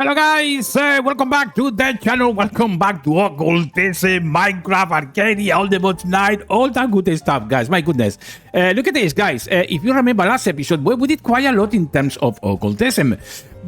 Hello guys, welcome back to the channel, welcome back to Occultism, Minecraft, Arcadia, all the mods night, all that good stuff, guys. My goodness, look at this, guys. If you remember last episode, well, we did quite a lot in terms of Occultism,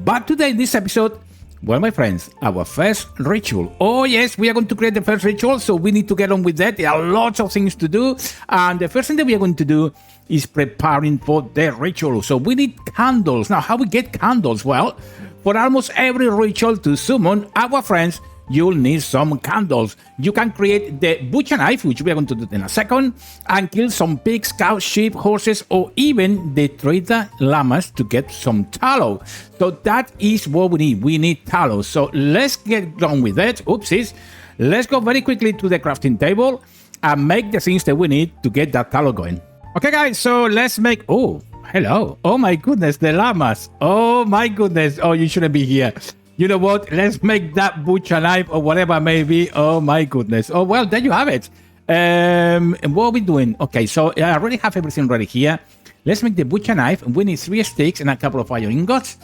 but today in this episode, well, my friends, our first ritual. Oh yes, we are going to create the first ritual, so we need to get on with that. There are lots of things to do, and the first thing that we are going to do is preparing for the ritual. So we need candles. Now, how we get candles? Well, for almost every ritual to summon our friends, you'll need some candles. You can create the butcher knife, which we are going to do in a second, and kill some pigs, cows, sheep, horses, or even the trader llamas to get some tallow. So that is what we need. We need tallow. So let's get on with that. Oopsies. Let's go very quickly to the crafting table and make the things that we need to get that tallow going. Okay, guys, so let's make... Oh, hello. Oh, my goodness, the llamas. Oh, my goodness. Oh, you shouldn't be here. You know what? Let's make that butcher knife or whatever it may be. Oh, my goodness. Oh, well, there you have it. And what are we doing? Okay, so I already have everything ready here. Let's make the butcher knife. We need 3 sticks and a couple of iron ingots.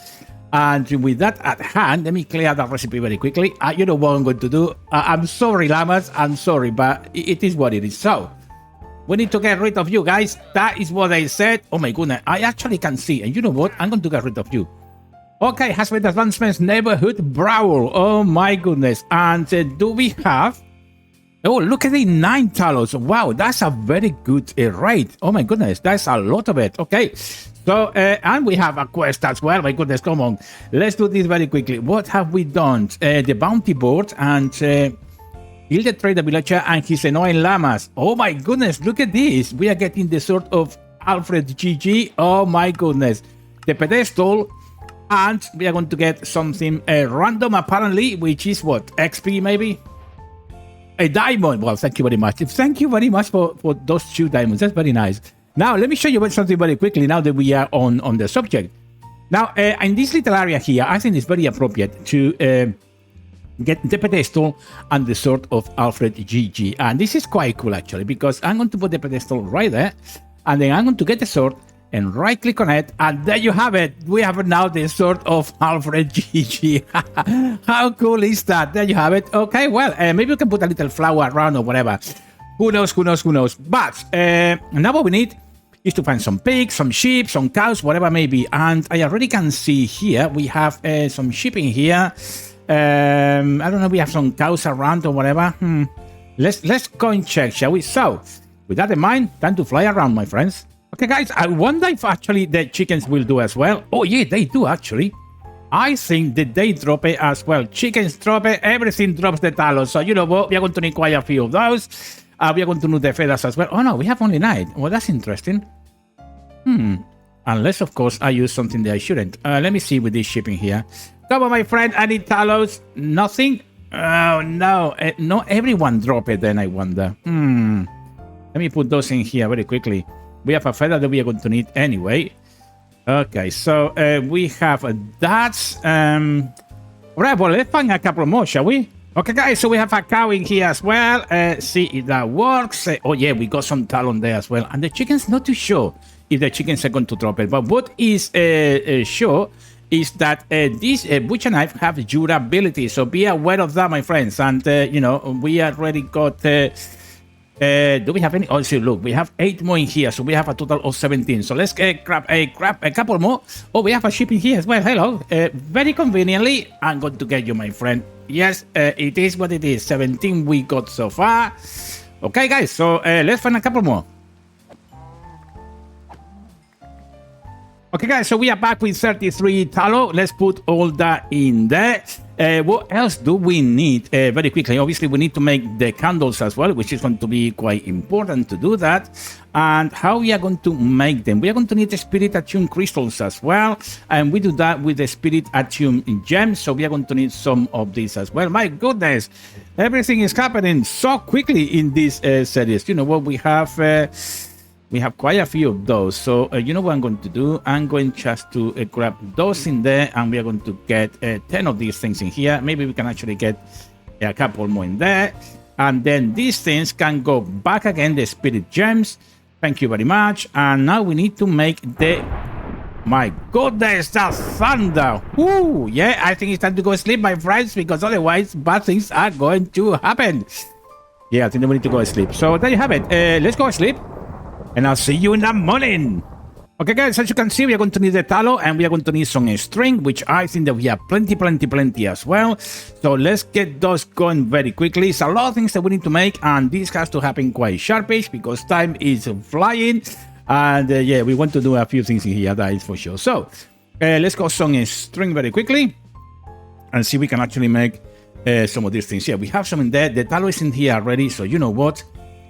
And with that at hand, let me clear that recipe very quickly. You know what I'm going to do? I'm sorry, llamas. I'm sorry, but it is what it is. So we need to get rid of you, guys. That is what I said. Oh, my goodness. I actually can see. And you know what? I'm going to get rid of you. Okay, has made advancements, neighborhood brawl. Oh my goodness. And do we have... Oh, look at the 9 tallows. Wow, that's a very good rate. Oh my goodness, that's a lot of it. Okay, so, and we have a quest as well. My goodness, come on. Let's do this very quickly. What have we done? The bounty board and... kill the trader villager and his annoying llamas. Oh my goodness, look at this. We are getting the sort of Alfred GG. Oh my goodness. The pedestal... And we are going to get something random, apparently, which is what? XP, maybe? A diamond. Well, thank you very much. Thank you very much for those 2 diamonds. That's very nice. Now, let me show you something very quickly now that we are on the subject. Now, in this little area here, I think it's very appropriate to get the pedestal and the sword of Alfred GG. And this is quite cool, actually, because I'm going to put the pedestal right there. And then I'm going to get the sword and right click on it, and there you have it. We have now the sword of Alfred GG. How cool is that? There you have it. Okay, well, maybe we can put a little flower around or whatever. Who knows, who knows, who knows. But now what we need is to find some pigs, some sheep, some cows, whatever it may be. And I already can see here, we have some sheep in here. I don't know, we have some cows around or whatever. Let's go and check, shall we? So, with that in mind, time to fly around, my friends. Okay, guys, I wonder if actually the chickens will do as well. Oh, yeah, they do, actually. I think that they drop it as well. Chickens drop it, everything drops the tallow. So, you know what? We are going to need quite a few of those. We are going to need the feathers as well. Oh, no, we have only 9. Well, that's interesting. Unless, of course, I use something that I shouldn't. Let me see with this shipping here. Come on, my friend, I need tallows. Nothing? Oh, no. Not everyone drop it, then, I wonder. Let me put those in here very quickly. We have a feather that we are going to need anyway. Okay, so we have that. Alright, well, let's find a couple more, shall we? Okay, guys, so we have a cow in here as well. See if that works. Oh, yeah, we got some tallow there as well. And the chicken's not too sure if the chickens are going to drop it. But what is sure is that this butcher knife have durability. So be aware of that, my friends. And, you know, we already got... do we have any? Oh, see, look, we have 8 more in here, so we have a total of 17. So let's grab a couple more. Oh, we have a ship in here as well. Hello. Very conveniently, I'm going to get you, my friend. Yes, it is what it is. 17 we got so far. Okay, guys, so let's find a couple more. Okay, guys, so we are back with 33 tallow. Let's put all that in there. What else do we need? Very quickly, obviously, we need to make the candles as well, which is going to be quite important to do that. And how we are going to make them? We are going to need the spirit attuned crystals as well. And we do that with the spirit attuned gems. So we are going to need some of these as well. My goodness, everything is happening so quickly in this series. You know what? We have quite a few of those. So, you know what I'm going to do? I'm going just to grab those in there, and we are going to get 10 of these things in here. Maybe we can actually get a couple more in there. And then these things can go back again, the spirit gems. Thank you very much. And now we need to make the My goodness, the thunder. Woo, yeah, I think it's time to go sleep, my friends, because otherwise bad things are going to happen. Yeah, I think we need to go sleep. So there you have it. Let's go sleep, and I'll see you in the morning. Okay, guys, as you can see, we are going to need the tallow, and we are going to need some string, which I think that we have plenty as well. So let's get those going very quickly. It's a lot of things that we need to make, and this has to happen quite sharpish because time is flying. And yeah, we want to do a few things in here, that is for sure. So let's go some string very quickly and see if we can actually make some of these things. Yeah, we have some in there. The tallow is in here already, so you know what?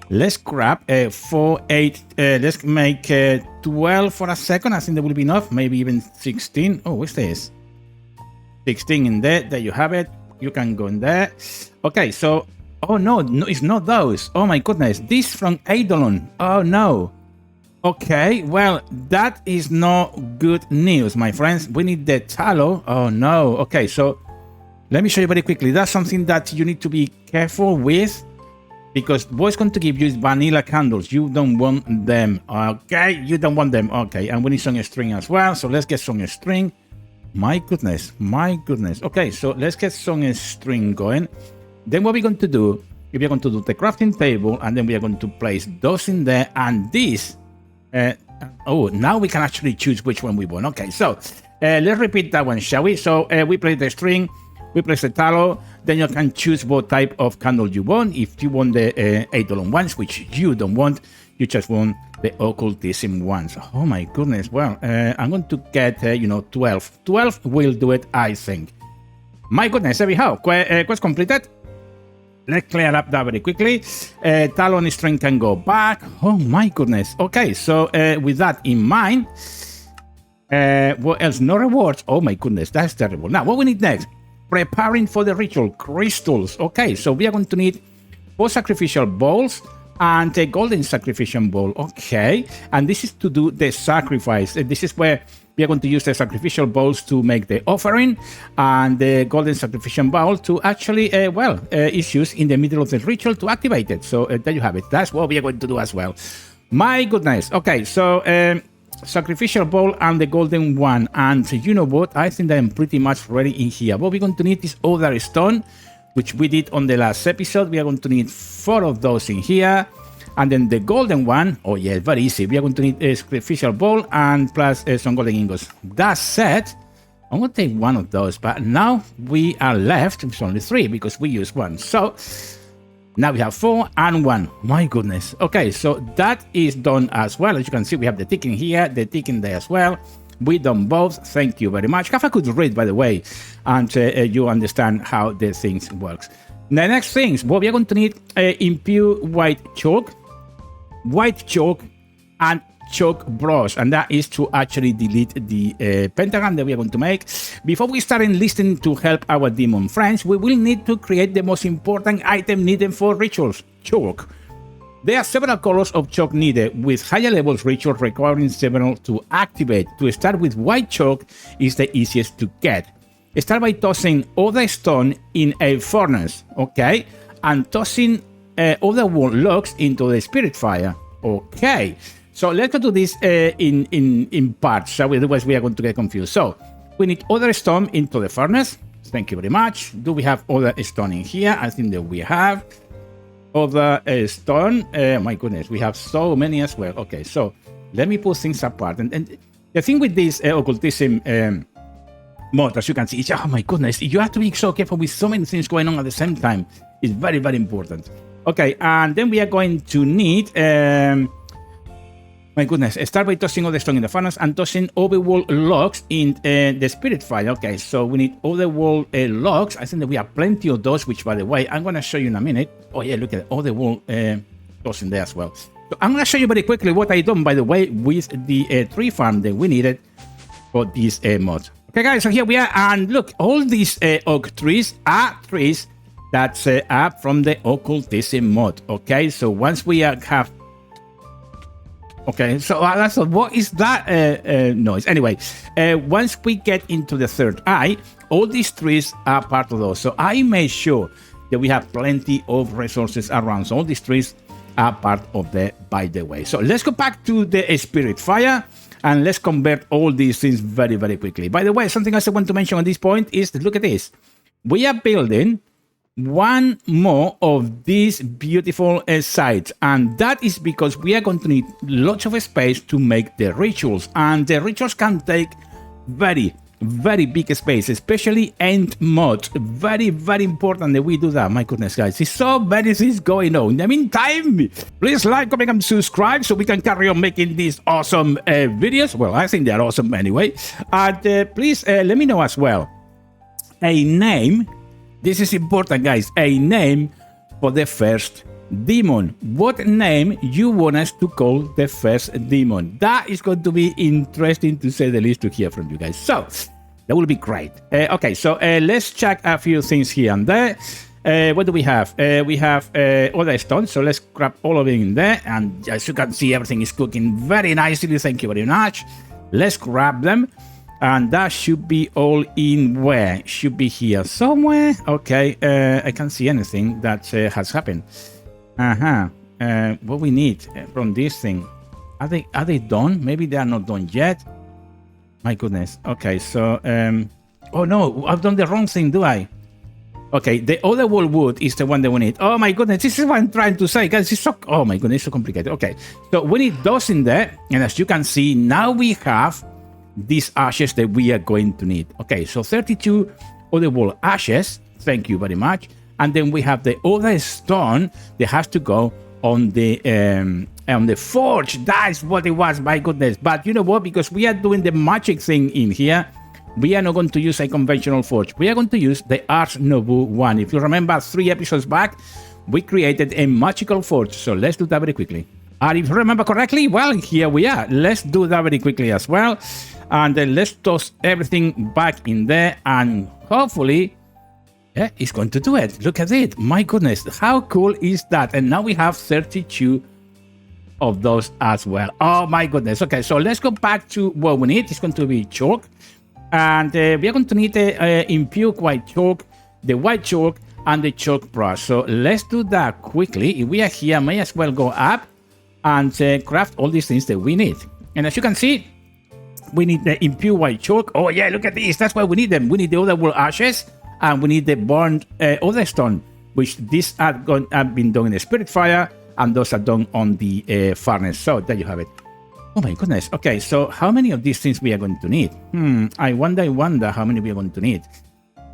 Let's grab 4, 8, let's make 12 for a second. I think that will be enough, maybe even 16. Oh, what's this? 16 in there. There you have it. You can go in there. Okay, so, oh no, it's not those. Oh my goodness, this from Eidolon. Oh no. Okay, well, that is not good news, my friends. We need the tallow. Oh no. Okay, so let me show you very quickly. That's something that you need to be careful with, because what's going to give you is vanilla candles. You don't want them. Okay, you don't want them. Okay, and we need some string as well. So let's get some string. My goodness. Okay, so let's get some string going. Then what we're going to do, we're going to do the crafting table, and then we are going to place those in there, and this. Oh, now we can actually choose which one we want. Okay, so let's repeat that one, shall we? So we place the string, we place the tallow, then you can choose what type of candle you want. If you want the Eidolon ones, which you don't want, you just want the Occultism ones. Oh my goodness, well, I'm going to get, 12. 12 will do it, I think. My goodness, there we go. Quest completed. Let's clear up that very quickly. Tallow and string can go back. Oh my goodness. Okay, so with that in mind, what else? No rewards. Oh my goodness, that's terrible. Now, what we need next? Preparing for the ritual. Crystals. Okay, so we are going to need 4 sacrificial bowls and a golden sacrificial bowl. Okay, and this is to do the sacrifice. This is where we are going to use the sacrificial bowls to make the offering, and the golden sacrificial bowl to actually, is used in the middle of the ritual to activate it. So there you have it. That's what we are going to do as well. My goodness. Okay, so sacrificial bowl and the golden one. And you know what? I think that I'm pretty much ready in here. What we're going to need is other stone, which we did on the last episode. We are going to need 4 of those in here. And then the golden one, oh yeah, very easy. We are going to need a sacrificial bowl and plus some golden ingots. That said, I'm going to take one of those, but now we are left with only 3 because we used 1. So now we have 4 and 1. My goodness. Okay, so that is done as well. As you can see, we have the tick in here, the tick in there as well. We done both. Thank you very much. Have a good read, by the way, and you understand how the things works. The next things, what we are going to need impure white chalk, and chalk brush, and that is to actually delete the pentagram that we are going to make. Before we start enlisting to help our demon friends, we will need to create the most important item needed for rituals: chalk. There are several colors of chalk needed, with higher levels rituals requiring several to activate. To start with, white chalk is the easiest to get. Start by tossing other stone in a furnace, okay, and tossing other wood logs into the spirit fire. Okay, so let's go do this in parts, shall we? Otherwise we are going to get confused. So we need other stone into the furnace. Thank you very much. Do we have other stone in here? I think that we have other stone. My goodness, we have so many as well. Okay, so let me put things apart. And the thing with this occultism mod, as you can see, is, oh my goodness, you have to be so careful with so many things going on at the same time. It's very, very important. Okay, and then we are going to need, my goodness, start by tossing all the stone in the furnace and tossing overworld logs in the spirit fire. Okay, so we need overworld logs. I think that we have plenty of those, which, by the way, I'm going to show you in a minute. Oh yeah, look at overworld logs in there as well. So I'm going to show you very quickly what I done, by the way, with the tree farm that we needed for this mod. Okay, guys, so here we are, and look, all these oak trees are trees that's up from the occultism mod. Okay, so once we have, okay, so that's what is that noise? Anyway, once we get into the third eye, all these trees are part of those. So I made sure that we have plenty of resources around. So all these trees are part of the, by the way. So let's go back to the spirit fire. and let's convert all these things very, very quickly. By the way, something else I want to mention on this point is that look at this. We are building one more of these beautiful sites, and that is because we are going to need lots of space to make the rituals, and the rituals can take very big space, especially end mode. Very important that we do that. My goodness, guys, there's so many things going on. In the meantime, please like, comment, and subscribe so we can carry on making these awesome videos. Well, I think they're awesome anyway. And please let me know as well a name. This is important, guys. A name for the first demon. What name you want us to call the first demon? That is going to be interesting, to say the least, to hear from you guys. So that will be great. Okay, so let's check a few things here and there. What do we have? We have all the stones, so let's grab all of it in there. And as you can see, everything is cooking very nicely. Thank you very much. Let's grab them. And that should be all in where? Should be here somewhere. Okay, I can't see anything that has happened. What we need from this thing? Are they done? Maybe they are not done yet. My goodness. Okay, so oh no, I've done the wrong thing, do I? Okay, the other wall wood is the one that we need. Oh my goodness, this is what I'm trying to say, guys. It's so, oh my goodness, it's so complicated. Okay, so we need those in there, and as you can see, now we have these ashes that we are going to need. Okay, so 32 other wall ashes. Thank you very much. And then we have the other stone that has to go on the forge. That's what it was, my goodness. But you know what? Because we are doing the magic thing in here, we are not going to use a conventional forge. We are going to use the Ars Nouveau one. If you remember 3 episodes back, we created a magical forge. So let's do that very quickly. And if you remember correctly, well, here we are. Let's do that very quickly as well. And then let's toss everything back in there, and hopefully, yeah, it's going to do it. Look at it. My goodness, how cool is that? And now we have 32 of those as well. Oh my goodness. Okay, so let's go back to what we need. It's going to be chalk. And we are going to need impure white chalk, the white chalk, and the chalk brush. So let's do that quickly. If we are here, may as well go up and craft all these things that we need. And as you can see, we need the impure white chalk. Oh yeah, look at this. That's why we need them. We need the other wool ashes, and we need the burned other stone, which these have been done in the spirit fire, and those are done on the furnace. So there you have it. Oh my goodness. Okay, so how many of these things we are going to need? I wonder how many we are going to need.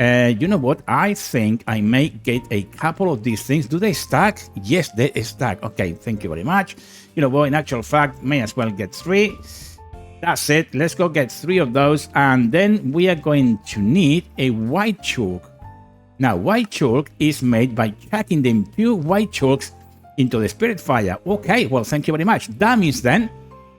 You know what? I think I may get a couple of these things. Do they stack? Yes, they stack. Okay, thank you very much. You know what? In actual fact, may as well get 3. That's it. Let's go get 3 of those, and then we are going to need a white chalk. Now, white chalk is made by chucking the impure white chalks into the spirit fire. Okay, well, thank you very much. That means then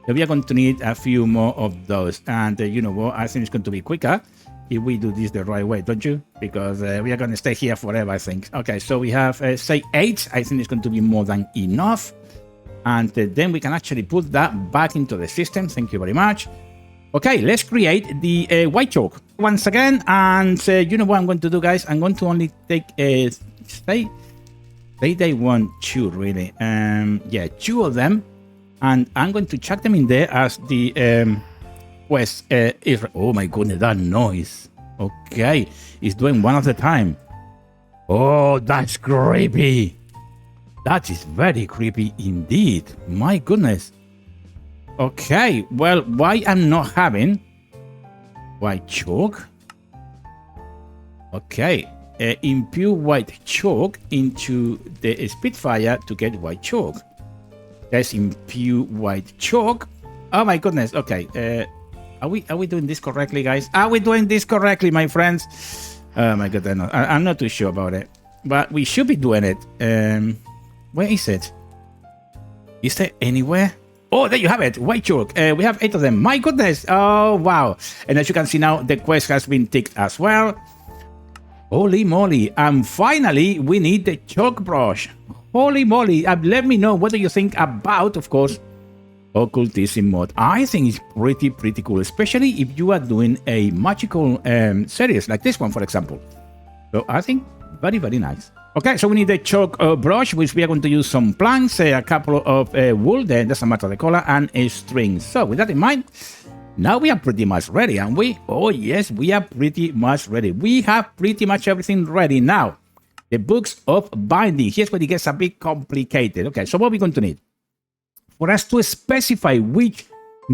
that we are going to need a few more of those, and you know what? I think it's going to be quicker if we do this the right way, don't you? Because we are going to stay here forever, I think. Okay, so we have, say, 8. I think it's going to be more than enough. And then we can actually put that back into the system. Thank you very much. Okay, let's create the white chalk once again. And you know what I'm going to do, guys? I'm going to only take say they want 2, really. Yeah, 2 of them. And I'm going to chuck them in there as the quest. Oh my goodness, that noise. Okay, it's doing one at a time. Oh, that's creepy. That is very creepy indeed. My goodness. Okay, well, why I'm not having white chalk? Okay, impure white chalk into the Spitfire to get white chalk. There's impure white chalk. Oh my goodness. Okay, are we doing this correctly, guys? Are we doing this correctly, my friends? Oh my goodness, I'm not too sure about it, but we should be doing it. Where is it? Is there anywhere? Oh, there you have it. White chalk. We have 8 of them. My goodness. Oh, wow. And as you can see now, the quest has been ticked as well. Holy moly. And finally, we need the chalk brush. Holy moly. Let me know what do you think about, of course, Occultism mod. I think it's pretty cool, especially if you are doing a magical series like this one, for example. So I think Very, very nice. Okay, so we need a chalk brush, which we are going to use some planks, a couple of wool, then doesn't matter the color, and a string. So with that in mind, now we are pretty much ready, aren't we? Oh yes, we are pretty much ready. We have pretty much everything ready now. The books of binding. Here's where it gets a bit complicated. Okay, so what are we going to need? For us to specify which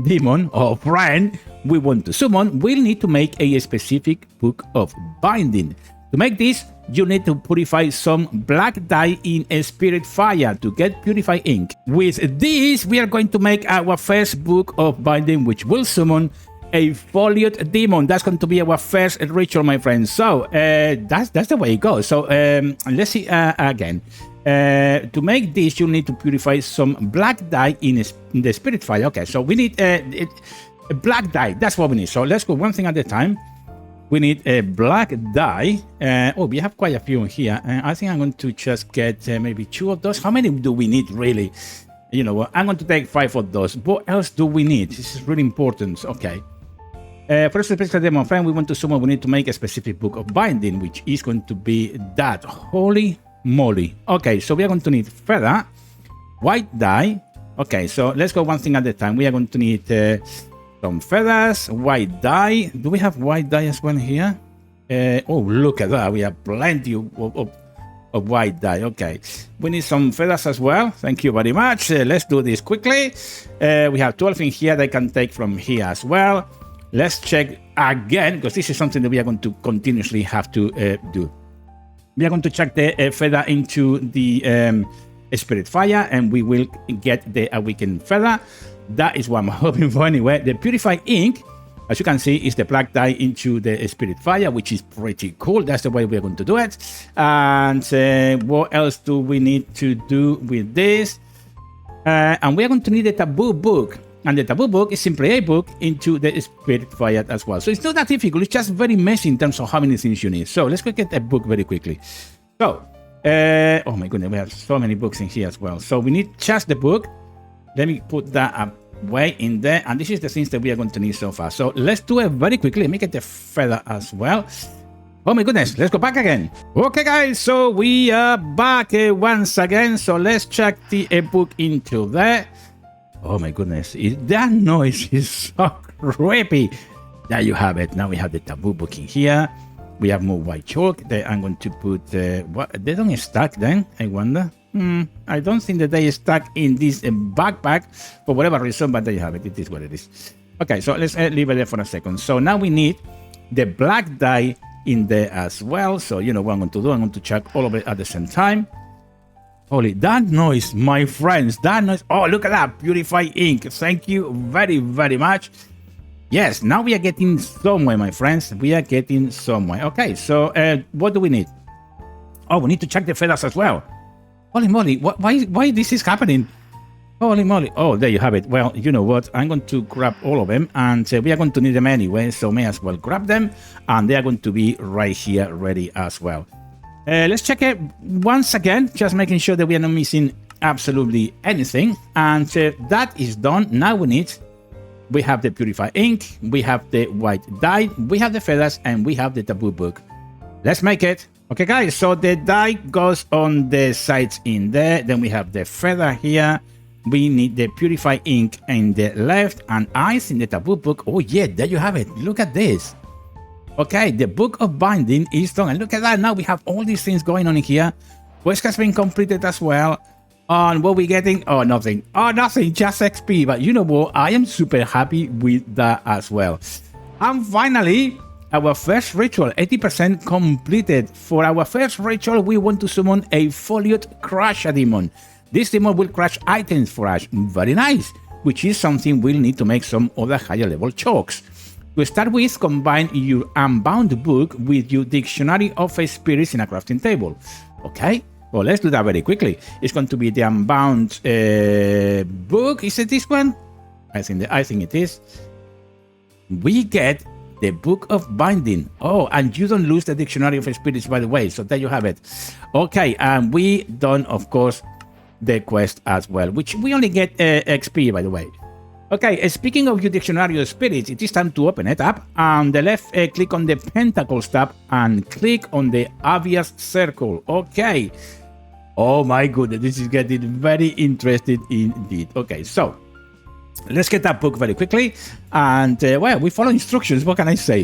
demon or friend we want to summon, we'll need to make a specific book of binding. To make this, you need to purify some black dye in a spirit fire to get purified ink. With this, we are going to make our first book of binding, which will summon a foliot demon. That's going to be our first ritual, my friends. So that's the way it goes. So let's see again. To make this, you need to purify some black dye in the spirit fire. Okay, so we need a black dye. That's what we need. So let's go one thing at a time. We need a black dye. Oh, we have quite a few here. I think I'm going to just get maybe 2 of those. How many do we need, really? You know what? I'm going to take 5 of those. What else do we need? This is really important. Okay. For a specific demon friend we want to summon, we need to make a specific book of binding, which is going to be that. Holy moly. Okay, so we are going to need feather, white dye. Okay, so let's go one thing at a time. We are going to need some feathers, white dye. Do we have white dye as well here? Oh, look at that. We have plenty of white dye. Okay, we need some feathers as well. Thank you very much. Let's do this quickly. We have 12 in here that I can take from here as well. Let's check again, because this is something that we are going to continuously have to do. We are going to chuck the feather into the spirit fire, and we will get the awakened feather. That is what I'm hoping for anyway. The purified ink, as you can see, is the black dye into the spirit fire, which is pretty cool. That's the way we are going to do it. And what else do we need to do with this? And we are going to need a taboo book. And the taboo book is simply a book into the spirit fire as well. So it's not that difficult. It's just very messy in terms of how many things you need. So let's go get a book very quickly. So, oh my goodness, we have so many books in here as well. So we need just the book. Let me put that away in there. And this is the things that we are going to need so far. So let's do it very quickly. Let me get the feather as well. Oh my goodness, let's go back again. Okay guys, so we are back once again. So let's check the book into there. Oh my goodness, that noise is so creepy. There you have it. Now we have the taboo book in here. We have more white chalk. There I'm going to put, what? They don't stack then, I wonder. I don't think that they stuck in this backpack for whatever reason, but there you have it. It is what it is. Okay, so let's leave it there for a second. So now we need the black dye in there as well. So you know what I'm going to do. I'm going to check all of it at the same time. Holy, that noise, my friends, that noise. Oh, look at that, purified ink. Thank you very, very much. Yes, now we are getting somewhere, my friends. We are getting somewhere. Okay, so what do we need? Oh, we need to check the feathers as well. Holy moly, why this is happening? Holy moly. Oh, there you have it. Well, you know what? I'm going to grab all of them, and we are going to need them anyway, so may as well grab them, and they are going to be right here ready as well. Let's check it once again, just making sure that we are not missing absolutely anything. And that is done. Now we have the purified ink, we have the white dye, we have the feathers, and we have the taboo book. Let's make it. Okay guys, so the dye goes on the sides in there. Then we have the feather here. We need the purified ink in the left, and eyes in the taboo book. Oh yeah, there you have it. Look at this. Okay, the book of binding is done, and look at that. Now we have all these things going on in here. Quest has been completed as well. And what we getting? Oh, nothing. Oh, nothing, just XP. But you know what? I am super happy with that as well. And finally, our first ritual, 80% completed. For our first ritual, we want to summon a foliot crusher demon. This demon will crush items for us. Very nice. Which is something we'll need to make some other higher level chalks. To start with, combine your Unbound book with your Dictionary of Spirits in a crafting table. Okay, well, let's do that very quickly. It's going to be the Unbound book. Is it this one? I think it is. We get the Book of Binding. Oh, and you don't lose the Dictionary of Spirits, by the way. So there you have it. Okay, and we done, of course, the quest as well, which we only get XP, by the way. Okay, speaking of your dictionary of spirits, it is time to open it up. On the left, click on the Pentacles tab and click on the obvious circle. Okay. Oh my goodness, this is getting very interesting indeed. Okay, so let's get that book very quickly. And, well, we follow instructions. What can I say?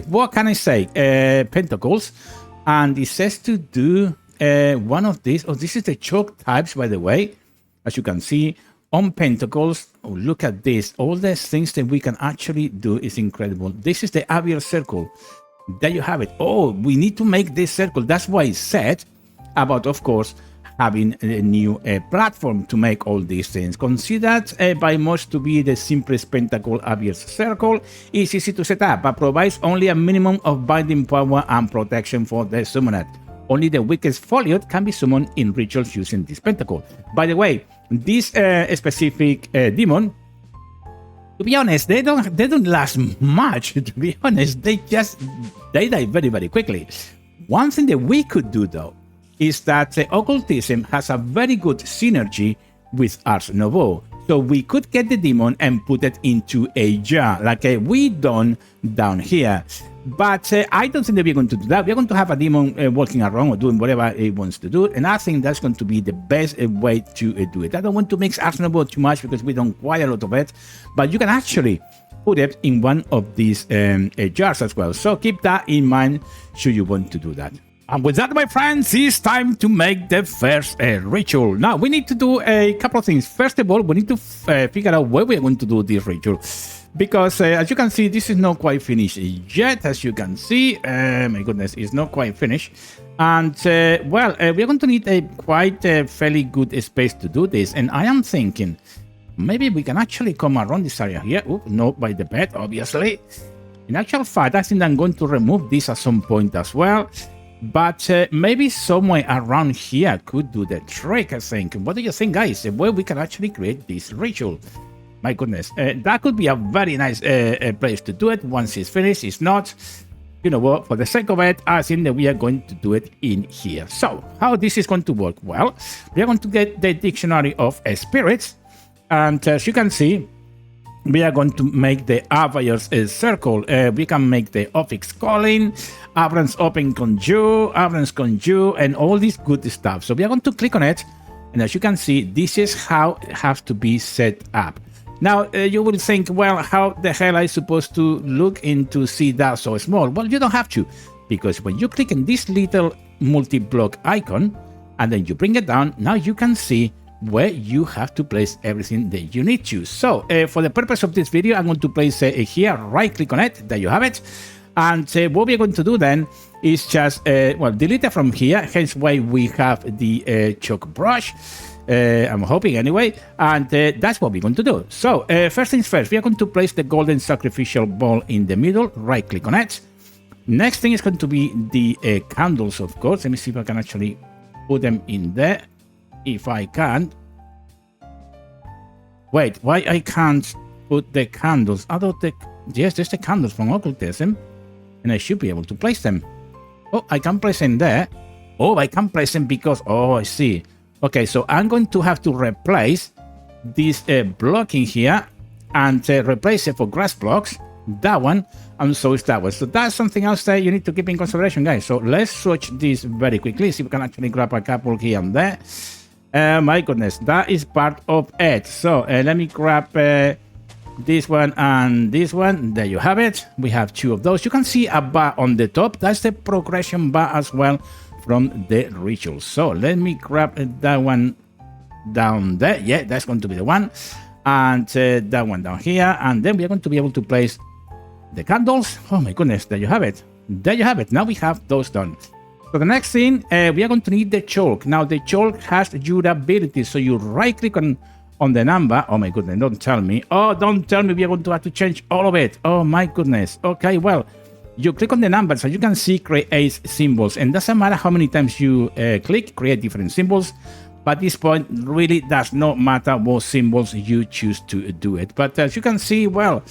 Pentacles. And it says to do one of these. Oh, this is the chalk types, by the way. As you can see, on Pentacles, oh, look at this. All the things that we can actually do is incredible. This is the obvious circle. There you have it. Oh, we need to make this circle. That's why it's said about, of course, having a new platform to make all these things. Considered by most to be the simplest pentacle obvious circle, is easy to set up, but provides only a minimum of binding power and protection for the summoner. Only the weakest foliot can be summoned in rituals using this pentacle. By the way, this specific demon, to be honest, they don't last much. To be honest, they die very, very quickly. One thing that we could do though is that Occultism has a very good synergy with Ars Nouveau. So we could get the demon and put it into a jar, like we done down here. But I don't think that we're going to do that. We're going to have a demon walking around or doing whatever it wants to do. And I think that's going to be the best way to do it. I don't want to mix Ars Nouveau too much because we don't quite a lot of it. But you can actually put it in one of these jars as well. So keep that in mind should you want to do that. And with that, my friends, it's time to make the first ritual. Now, we need to do a couple of things. First of all, we need to figure out where we're going to do this ritual. Because, as you can see, this is not quite finished yet. As you can see, my goodness, it's not quite finished. And, well, we're going to need a quite fairly good space to do this. And I am thinking, maybe we can actually come around this area here. Oops, not by the bed, obviously. In actual fact, I think I'm going to remove this at some point as well. But maybe somewhere around here could do the trick, I think. What do you think, guys? Where we can actually create this ritual? My goodness, that could be a very nice place to do it once it's finished. It's not, you know what, for the sake of it, I think that we are going to do it in here. So, how this is going to work? Well, we are going to get the dictionary of spirits. And as you can see, we are going to make the obvious circle. We can make the Ophix calling, Abrams open conjure, Abrams conjure, and all this good stuff. So we are going to click on it. And as you can see, this is how it has to be set up. Now, you will think, well, how the hell are I supposed to look into see that so small? Well, you don't have to, because when you click on this little multi-block icon, and then you bring it down, now you can see where you have to place everything that you need to. So, for the purpose of this video, I'm going to place it here, right-click on it, there you have it. And what we're going to do then is just, well, delete it from here, hence why we have the chalk brush. I'm hoping anyway, and that's what we're going to do. So, first things first, we are going to place the golden sacrificial ball in the middle, right-click on it. Next thing is going to be the candles, of course. Let me see if I can actually put them in there. If I can't. Wait, why I can't put the candles? I thought yes, there's the candles from Occultism, and I should be able to place them. Oh, I can place them there. Oh, I can place them because, oh, I see. Okay, so I'm going to have to replace this block in here and replace it for grass blocks. That one, and so is that one. So that's something else that you need to keep in consideration, guys. So let's switch this very quickly. See if we can actually grab a couple here and there. My goodness, that is part of it. So let me grab this one and this one. There you have it. We have two of those. You can see a bar on the top. That's the progression bar as well from the ritual. So let me grab that one down there. Yeah, that's going to be the one. And that one down here. And then we are going to be able to place the candles. Oh my goodness, there you have it. There you have it. Now we have those done. So the next thing, we are going to need the chalk. Now the chalk has durability, so you right-click on the number. Oh my goodness, don't tell me. Oh, don't tell me we are going to have to change all of it. Oh my goodness. Okay, well, you click on the number, so you can see create symbols. And doesn't matter how many times you click, create different symbols. But at this point, really does not matter what symbols you choose to do it. But as you can see, well,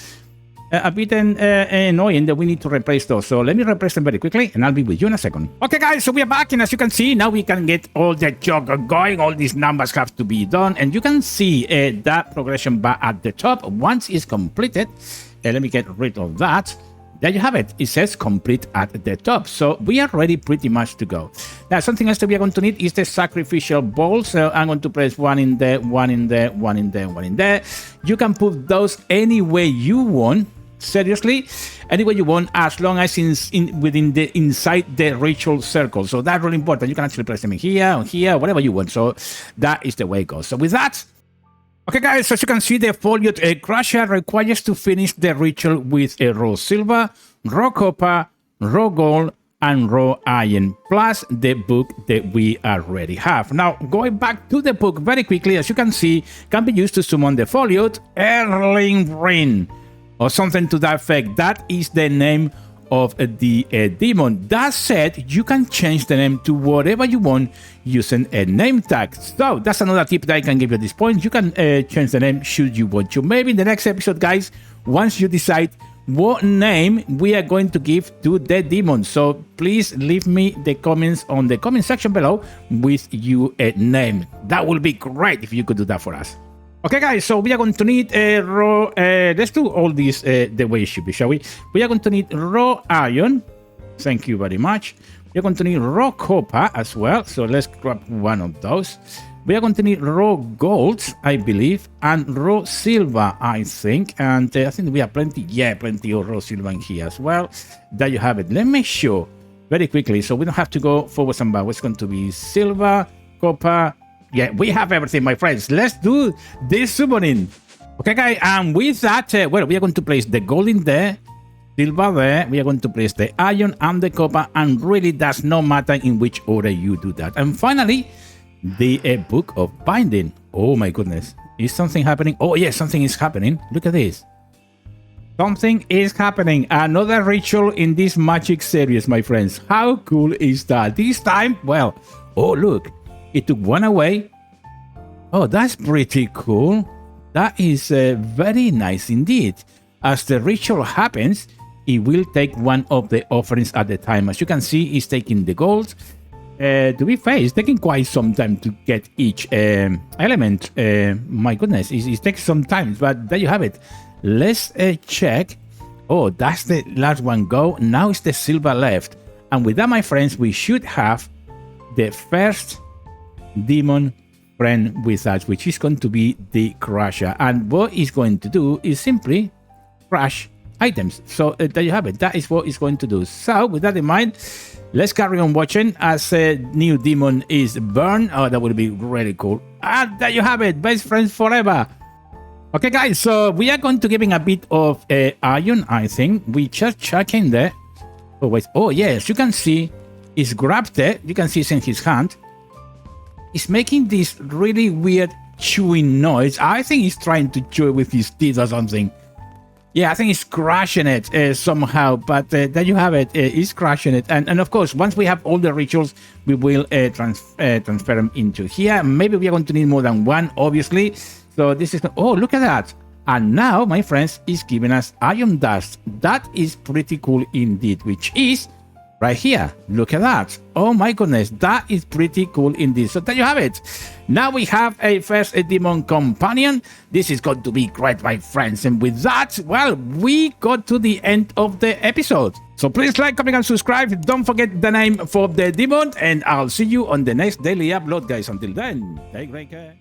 a bit annoying that we need to replace those. So let me replace them very quickly and I'll be with you in a second. Okay guys, so we are back, and as you can see, now we can get all the jog going. All these numbers have to be done, and you can see that progression bar at the top. Once it's completed, let me get rid of that. There you have it. It says complete at the top. So we are ready pretty much to go. Now, something else that we are going to need is the sacrificial bowl. So I'm going to place one in there, one in there, one in there, one in there. You can put those any way you want. Seriously, any way you want, as long as within the inside the ritual circle. So that's really important. You can actually place them in here, or here, whatever you want. So that is the way it goes. So with that, okay guys, as you can see, the foliot crusher requires to finish the ritual with a raw silver, raw copper, raw gold, and raw iron, plus the book that we already have. Now, going back to the book very quickly, as you can see, can be used to summon the foliot Erling Ring, or something to that effect. That is the name of the demon. That said, you can change the name to whatever you want using a name tag. So that's another tip that I can give you at this point. You can change the name should you want to. Maybe in the next episode, guys, once you decide what name we are going to give to the demon. So please leave me the comments on the comment section below with you a name. That will be great if you could do that for us. Okay guys, so we are going to need raw, let's do all this the way it should be, shall we? We are going to need raw iron, thank you very much. We are going to need raw copper as well, so let's grab one of those. We are going to need raw gold, I believe, and raw silver, I think. And I think we have plenty, yeah, plenty of raw silver in here as well. There you have it. Let me show very quickly, so we don't have to go forwards and backwards. It's going to be silver, copper. Yeah, we have everything, my friends. Let's do this summoning. Okay, guys, and with that, well, we are going to place the gold in there, silver there. We are going to place the iron and the copper, and really does not matter in which order you do that. And finally, the book of binding. Oh my goodness, is something happening? Oh yes, something is happening. Look at this. Something is happening. Another ritual in this magic series, my friends. How cool is that? This time, well, oh look. It took one away. Oh, that's pretty cool. That is very nice indeed. As the ritual happens, it will take one of the offerings at a time. As you can see, it's taking the gold. To be fair, it's taking quite some time to get each element. My goodness, it takes some time, but there you have it. Let's check. Oh, that's the last one go. Now it's the silver left. And with that, my friends, we should have the first demon friend with us, which is going to be the crusher, and what it's going to do is simply crush items. So there you have it. That is what it's going to do. So with that in mind, let's carry on watching as a new demon is burned. Oh, that would be really cool. And there you have it, best friends forever. Okay guys, so we are going to give him a bit of iron. I think we just check in there. Oh wait, oh yes, you can see he's grabbed it. You can see it's in his hand. He's making this really weird chewing noise. I think he's trying to chew it with his teeth or something. Yeah, I think he's crushing it somehow. But there you have it. He's crushing it. And of course, once we have all the rituals, we will transfer them into here. Maybe we are going to need more than one, obviously. So this is... Oh, look at that. And now, my friends, is giving us iron dust. That is pretty cool indeed, which is... right here. Look at that. Oh my goodness, that is pretty cool indeed. So there you have it. Now we have a first demon companion. This is going to be great, my friends. And with that, well, we got to the end of the episode. So please like, comment, and subscribe. Don't forget the name for the demon. And I'll see you on the next daily upload, guys. Until then, take great care.